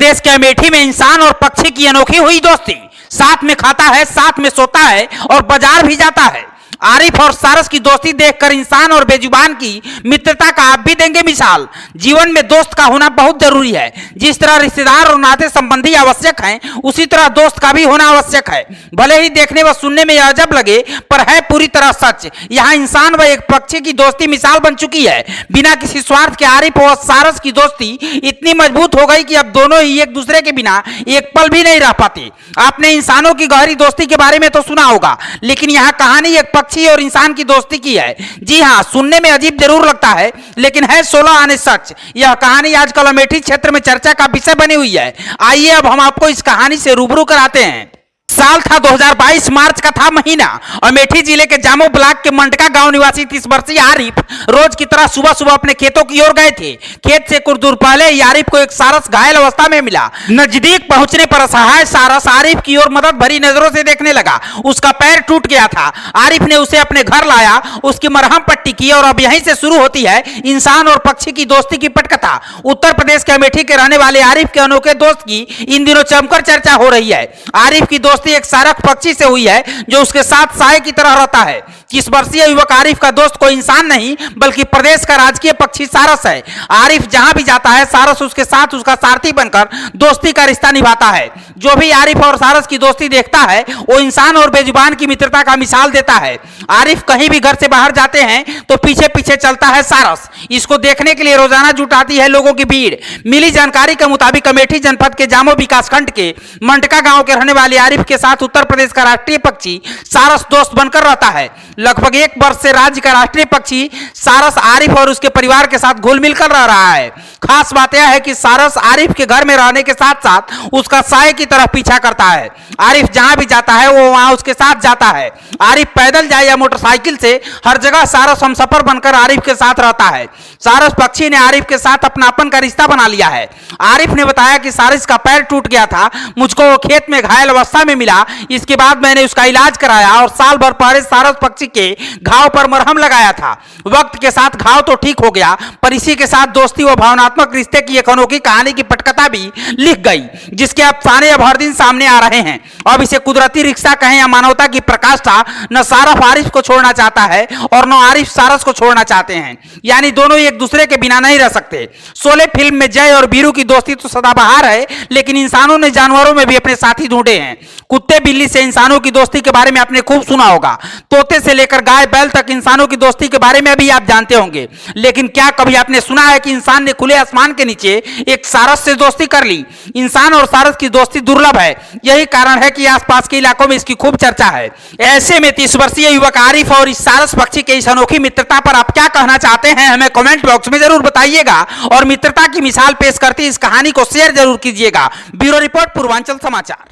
प्रदेश के अमेठी में इंसान और पक्षी की अनोखी हुई दोस्ती। साथ में खाता है, साथ में सोता है और बाजार भी जाता है। आरिफ और सारस की दोस्ती देखकर इंसान और बेजुबान की मित्रता का आप भी देंगे मिसाल। जीवन में दोस्त का होना बहुत जरूरी है। जिस तरह रिश्तेदार और नाते संबंधी आवश्यक हैं, उसी तरह दोस्त का भी होना आवश्यक है। भले ही देखने व सुनने में अजब लगे, पर है पूरी तरह सच। यहाँ इंसान व एक पक्षी की दोस्ती मिसाल बन चुकी है। बिना किसी स्वार्थ के आरिफ और सारस की दोस्ती इतनी मजबूत हो गई कि अब दोनों ही एक दूसरे के बिना एक पल भी नहीं रह पाते। आपने इंसानों की गहरी दोस्ती के बारे में तो सुना होगा, लेकिन यहाँ कहानी एक पक्षी और इंसान की दोस्ती की है। जी हाँ, सुनने में अजीब जरूर लगता है, लेकिन है 16 आने सच। यह कहानी आजकल अमेठी क्षेत्र में चर्चा का विषय बनी हुई है। आइए अब हम आपको इस कहानी से रूबरू कराते हैं। साल था 2022, मार्च का था महीना। अमेठी जिले के जामो ब्लॉक के मंडका गांव निवासी 30 वर्षीय आरिफ रोज की तरह सुबह सुबह अपने खेतों की ओर गए थे। खेत से कुछ दूर पहले आरिफ को एक सारस घायल अवस्था में मिला। नजदीक पहुंचने पर असहाय सारस आरिफ की ओर मदद भरी नजरों से देखने लगा। उसका पैर टूट गया था। आरिफ ने उसे अपने घर लाया, उसकी मरहम पट्टी की और अब यहीं से शुरू होती है इंसान और पक्षी की दोस्ती की पटकथा। उत्तर प्रदेश के अमेठी के रहने वाले आरिफ के अनोखे दोस्त की इन दिनों जमकर चर्चा हो रही है। आरिफ की दोस्ती एक सारस पक्षी से हुई है जो उसके साथ साए की तरह रहता है। 30 वर्षीय युवक आरिफ का दोस्त कोई इंसान नहीं बल्कि प्रदेश का राजकीय पक्षी सारस है। आरिफ जहां भी जाता है, सारस उसके साथ उसका सारथी बनकर दोस्ती का रिश्ता निभाता है। जो भी आरिफ और सारस की दोस्ती देखता है, वो इंसान और बेजुबान की मित्रता का मिसाल देता है। आरिफ कहीं भी घर से बाहर जाते हैं तो पीछे पीछे चलता है सारस। इसको देखने के लिए रोजाना जुटाती है लोगों की भीड़। मिली जानकारी के मुताबिक अमेठी जनपद के जामो विकासखंड के मंडका गांव के रहने वाले आरिफ के साथ उत्तर प्रदेश का राष्ट्रीय पक्षी सारस दोस्त बनकर रहता है। लगभग 1 वर्ष से राज्य का राष्ट्रीय पक्षी सारस आरिफ और उसके परिवार के साथ घुल मिलकर रह रहा है। खास बात यह है कि सारस आरिफ के घर में रहने के साथ साथ उसका साए की तरह पीछा करता है। आरिफ जहां भी जाता है वो वहां उसके साथ जाता है। आरिफ पैदल जाए या मोटरसाइकिल से, हर जगह सारस हमसफर बनकर आरिफ के साथ रहता है। सारस पक्षी ने आरिफ के साथ अपनापन का रिश्ता बना लिया है। आरिफ ने बताया कि सारस का पैर टूट गया था, मुझको वो खेत में घायल अवस्था में मिला। इसके बाद मैंने उसका इलाज कराया और साल भर पहले सारस पक्षी के घाव पर मरहम लगाया था। वक्त के साथ घाव तो ठीक हो गया, पर इसी के साथ दोस्ती व भावनात्मक रिश्ते की एक अनोखी कहानी की पटकथा भी लिख गई, जिसके अफसाने अब हर दिन सामने आ रहे हैं। अब इसे कुदरती रिश्ता कहें या मानवता की प्रकाष्ठा, न सारस आरिफ को छोड़ना चाहता है और न आरिफ सारस को छोड़ना चाहते हैं। यानी दोनों एक दूसरे के बिना नहीं रह सकते। शोले फिल्म में जय और बीरू की दोस्ती तो सदाबहार है, लेकिन इंसानों ने जानवरों में भी अपने साथी ढूंढे हैं। कुत्ते बिल्ली से इंसानों की दोस्ती के बारे में आपने खूब सुना होगा। तोते से लेकर गाय बैल तक इंसानों की दोस्ती के बारे में भी आप जानते होंगे। लेकिन क्या कभी आपने सुना है कि इंसान ने खुले आसमान के नीचे एक सारस से दोस्ती कर ली? इंसान और सारस की दोस्ती दुर्लभ है। यही कारण है कि आसपास के इलाकों में इसकी खूब चर्चा है। ऐसे में 30 वर्षीय युवक आरिफ और इस सारस पक्षी के इस अनोखी मित्रता पर आप क्या कहना चाहते हैं, हमें कमेंट बॉक्स में जरूर बताइएगा। और मित्रता की मिसाल पेश करती इस कहानी को शेयर जरूर कीजिएगा। ब्यूरो रिपोर्ट, पूर्वांचल समाचार।